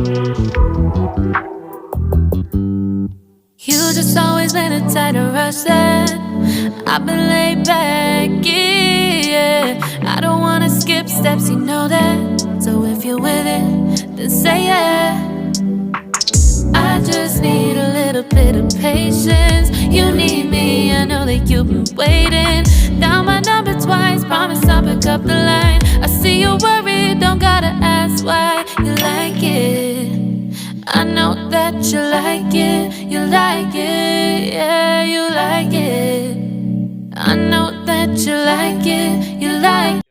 You just always been a tighter rush that I've been laid back, yeah. I don't wanna skip steps, you know that. So if you're with it, then say yeah. I just need a little bit of patience. You need me, I know that you've been waiting. Down my number twice, promise I'll pick up the line. I see you worried, don't gotta ask why. You like it, I know that you like it. You like it, yeah, you like it. I know that you like it, you like it.